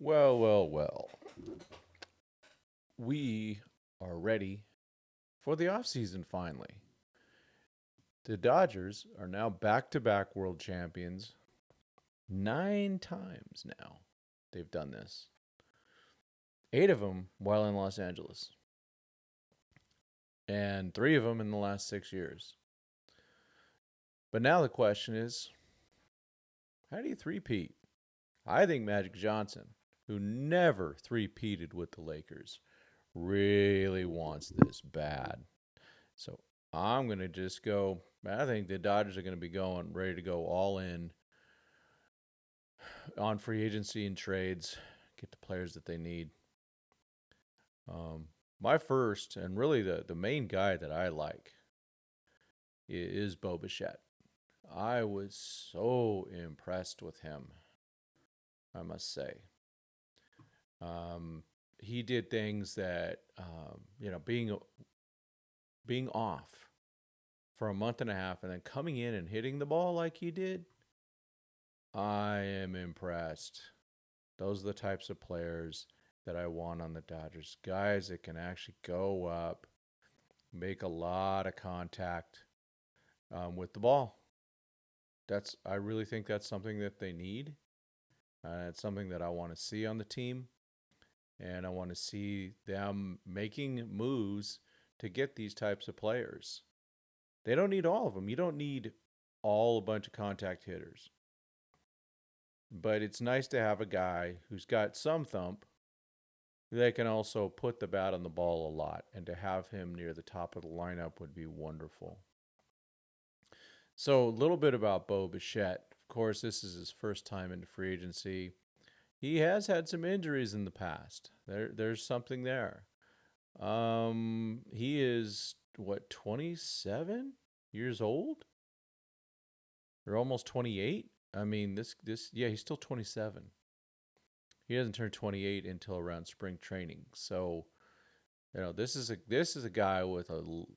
Well, well, well. We are ready for the offseason finally. The Dodgers are now back to back world champions. 9 times now they've done this. 8 of them while in Los Angeles, and 3 of them in the last 6 years. But now the question is, how do you three-peat? I think Magic Johnson, who never three-peated with the Lakers, really wants this bad. So I'm going to just go. I think the Dodgers are going to be ready to go all in on free agency and trades, get the players that they need. My first and really the main guy that I like is Bo Bichette. I was so impressed with him, I must say. He did things that, being off for a month and a half and then coming in and hitting the ball like he did, I am impressed. Those are the types of players that I want on the Dodgers. Guys that can actually go up, make a lot of contact with the ball. I really think that's something that they need. It's something that I want to see on the team. And I want to see them making moves to get these types of players. They don't need all of them. You don't need all a bunch of contact hitters. But it's nice to have a guy who's got some thump that can also put the bat on the ball a lot. And to have him near the top of the lineup would be wonderful. So a little bit about Bo Bichette. Of course, this is his first time into free agency. He has had some injuries in the past. There's something there. He is 27 years old? Or almost 28? I mean, he's still 27. He doesn't turn 28 until around spring training. So, this is a guy with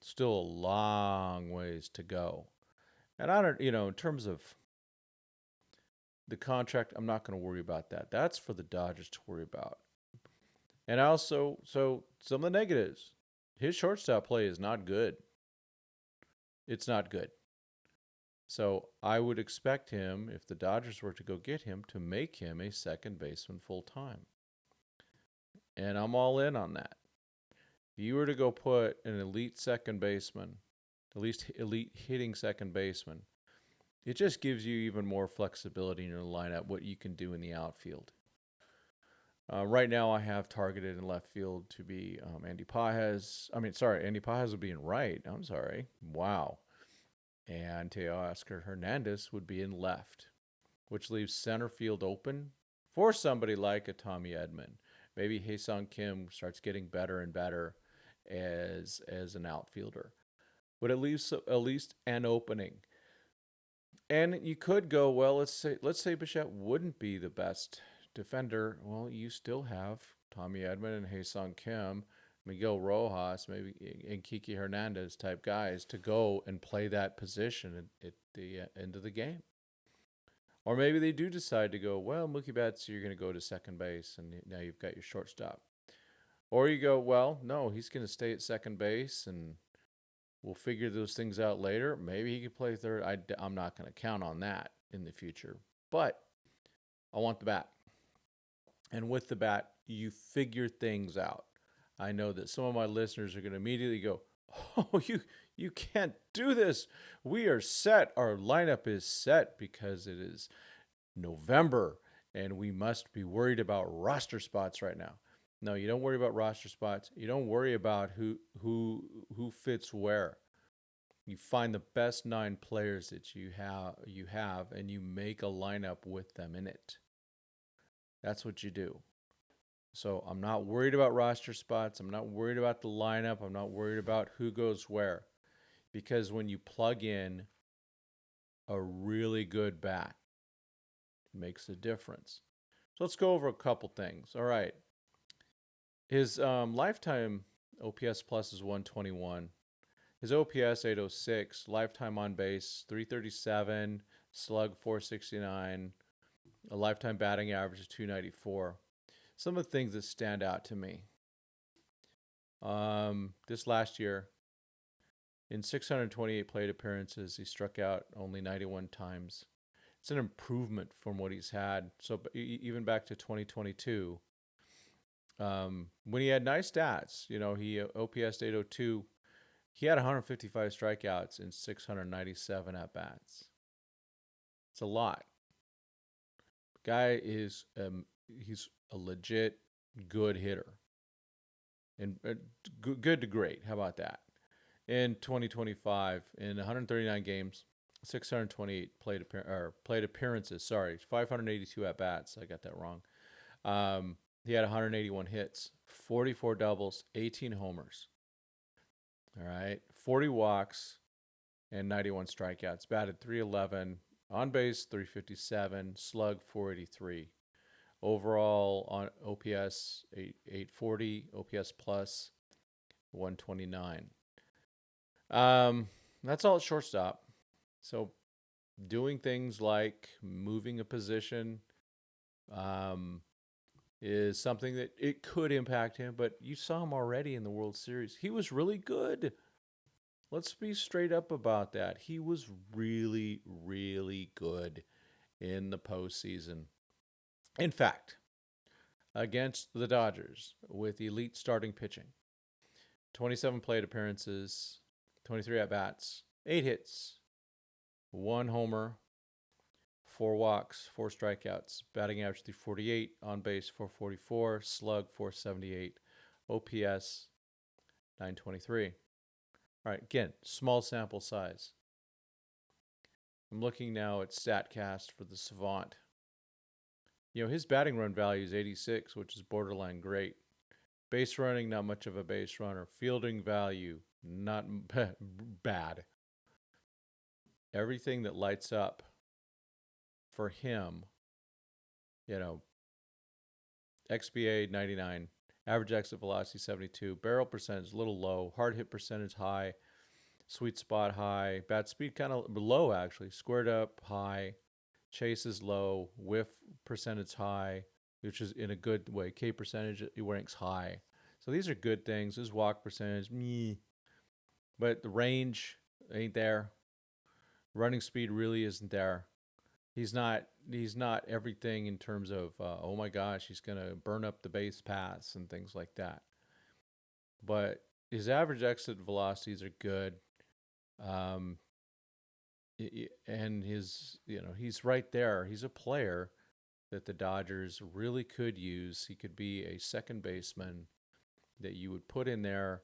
still a long ways to go. And I don't, in terms of the contract, I'm not going to worry about that. That's for the Dodgers to worry about. And also, so some of the negatives. His shortstop play is not good. It's not good. So I would expect him, if the Dodgers were to go get him, to make him a second baseman full time. And I'm all in on that. If you were to go put an elite second baseman, at least elite hitting second baseman, it just gives you even more flexibility in your lineup, what you can do in the outfield. Right now, I have targeted in left field to be Andy Pages. Andy Pages would be in right. I'm sorry. Wow. And Teoscar Hernandez would be in left, which leaves center field open for somebody like a Tommy Edman. Maybe Hae-Sung Kim starts getting better and better as an outfielder. But it leaves at least an opening. And you could go, well, let's say Bichette wouldn't be the best defender. Well, you still have Tommy Edman and Hae-Sung Kim, Miguel Rojas, maybe, and Kiki Hernandez type guys to go and play that position at the end of the game. Or maybe they do decide to go, well, Mookie Betts, you're going to go to second base, and now you've got your shortstop. Or you go, well, no, he's going to stay at second base, and we'll figure those things out later. Maybe he could play third. I'm not going to count on that in the future. But I want the bat. And with the bat, you figure things out. I know that some of my listeners are going to immediately go, oh, you can't do this. We are set. Our lineup is set because it is November and we must be worried about roster spots right now. No, you don't worry about roster spots. You don't worry about who fits where. You find the best 9 players that you have and you make a lineup with them in it. That's what you do. So I'm not worried about roster spots. I'm not worried about the lineup. I'm not worried about who goes where. Because when you plug in a really good bat, it makes a difference. So let's go over a couple things. All right. His lifetime OPS plus is 121. His OPS 806. Lifetime on base 337. Slug 469. A lifetime batting average is 294. some of the things that stand out to me. This last year, in 628 plate appearances, he struck out only 91 times. It's an improvement from what he's had. So even back to 2022, when he had nice stats, he OPS 802, he had 155 strikeouts in 697 at bats. It's a lot. Guy is he's a legit good hitter, and good to great. How about that? In 2025, in 139 games, 628 plate appearances. Sorry, 582 at bats. I got that wrong. He had 181 hits, 44 doubles, 18 homers. All right, 40 walks, and 91 strikeouts. Batted 311, on base 357, slug 483. Overall on OPS 840, OPS plus 129. That's all at shortstop. So doing things like moving a position is something that it could impact him, but you saw him already in the World Series. He was really good. Let's be straight up about that. He was really, really good in the postseason. In fact, against the Dodgers with elite starting pitching, 27 plate appearances, 23 at-bats, 8 hits, 1 homer, 4 walks, 4 strikeouts, batting average 348, on base 444, slug 478, OPS 923. All right, again, small sample size. I'm looking now at StatCast for the Savant. His batting run value is 86, which is borderline great. Base running, not much of a base runner. Fielding value, not bad. Everything that lights up for him, XBA 99, average exit velocity 72, barrel percentage a little low, hard hit percentage high, sweet spot high, bat speed kind of low actually, squared up high, chase is low, whiff percentage high, which is in a good way. K percentage he ranks high. So these are good things. His walk percentage, meh. But the range ain't there. Running speed really isn't there. He's not everything in terms of oh my gosh, he's gonna burn up the base paths and things like that. But his average exit velocities are good. And his, he's right there. He's a player that the Dodgers really could use. He could be a second baseman that you would put in there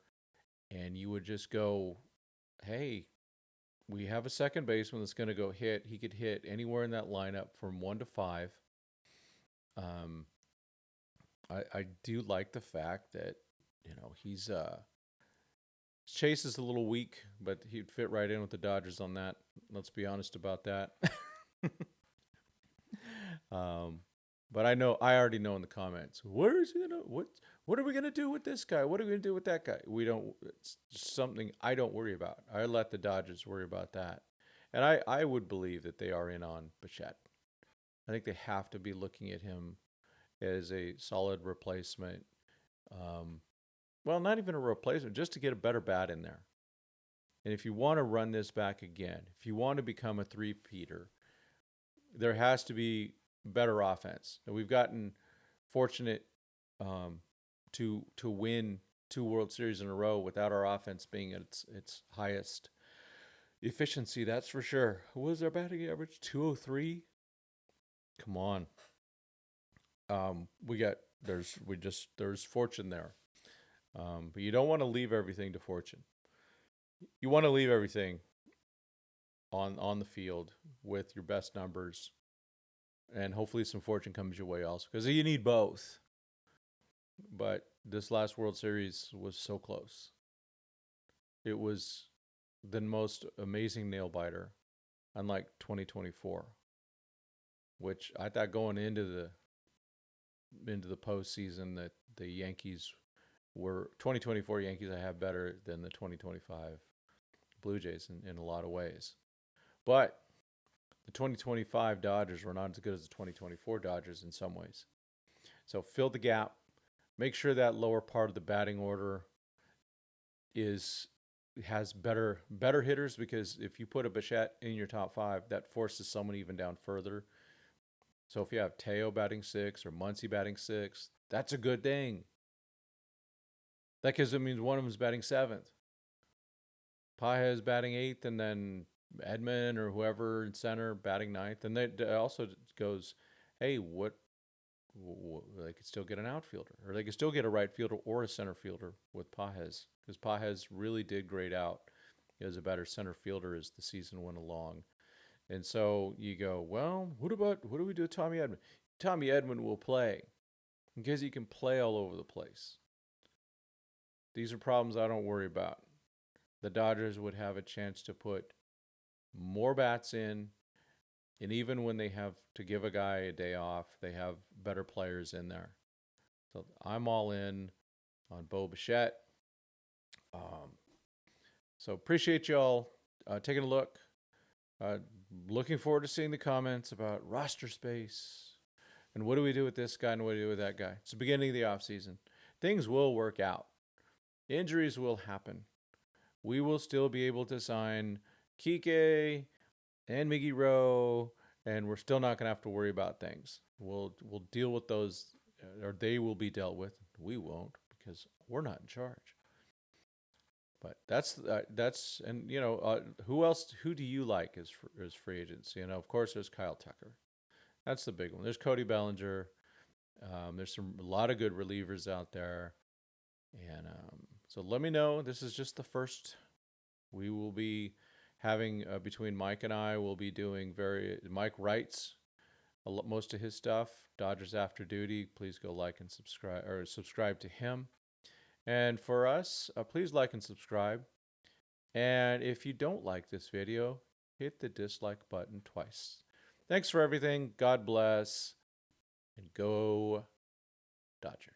and you would just go, hey, we have a second baseman that's going to go hit. He could hit anywhere in that lineup from 1 to 5. I do like the fact that, he's Chase is a little weak, but he'd fit right in with the Dodgers on that. Let's be honest about that. But I already know in the comments, what are we gonna do with this guy? What are we gonna do with that guy? It's something I don't worry about. I let the Dodgers worry about that. And I would believe that they are in on Bichette. I think they have to be looking at him as a solid replacement. Well, not even a replacement, just to get a better bat in there. And if you want to run this back again, if you want to become a three-peater, there has to be better offense. And we've gotten fortunate to win 2 World Series in a row without our offense being at its highest efficiency. That's for sure. What was our batting average? 203. Come on. There's fortune there. But you don't want to leave everything to fortune. You want to leave everything on the field with your best numbers, and hopefully some fortune comes your way also, because you need both. But this last World Series was so close. It was the most amazing nail biter, unlike 2024, which I thought going into the postseason that the Yankees were 2024 Yankees I have better than the 2025 Blue Jays in a lot of ways. But the 2025 Dodgers were not as good as the 2024 Dodgers in some ways. So fill the gap. Make sure that lower part of the batting order has better hitters, because if you put a Bichette in your top 5, that forces someone even down further. So if you have Teo batting 6 or Muncy batting 6, that's a good thing. That because it means one of them is batting 7th. Paja is batting 8th, and then Edman or whoever in center batting 9th. And it also goes, hey, they could still get an outfielder, or they could still get a right fielder or a center fielder with Pajes, because Pajes really did grade out as a better center fielder as the season went along. And so you go, well, what do we do with Tommy Edman? Tommy Edman will play because he can play all over the place. These are problems I don't worry about. The Dodgers would have a chance to put more bats in, and even when they have to give a guy a day off, they have better players in there. So I'm all in on Bo Bichette. So appreciate y'all taking a look. Looking forward to seeing the comments about roster space and what do we do with this guy and what do we do with that guy. It's the beginning of the offseason. Things will work out. Injuries will happen. We will still be able to sign Kike and Miggy Rowe, and we're still not going to have to worry about things. We'll deal with those, or they will be dealt with. We won't, because we're not in charge. But that's and who else? Who do you like as free agents? Of course, there's Kyle Tucker. That's the big one. There's Cody Bellinger. There's a lot of good relievers out there, and so let me know. This is just the first. We will be having between Mike and I, we'll be doing Mike writes most of his stuff. Dodgers After Duty. Please go like and subscribe to him. And for us, please like and subscribe. And if you don't like this video, hit the dislike button twice. Thanks for everything. God bless. And go Dodgers.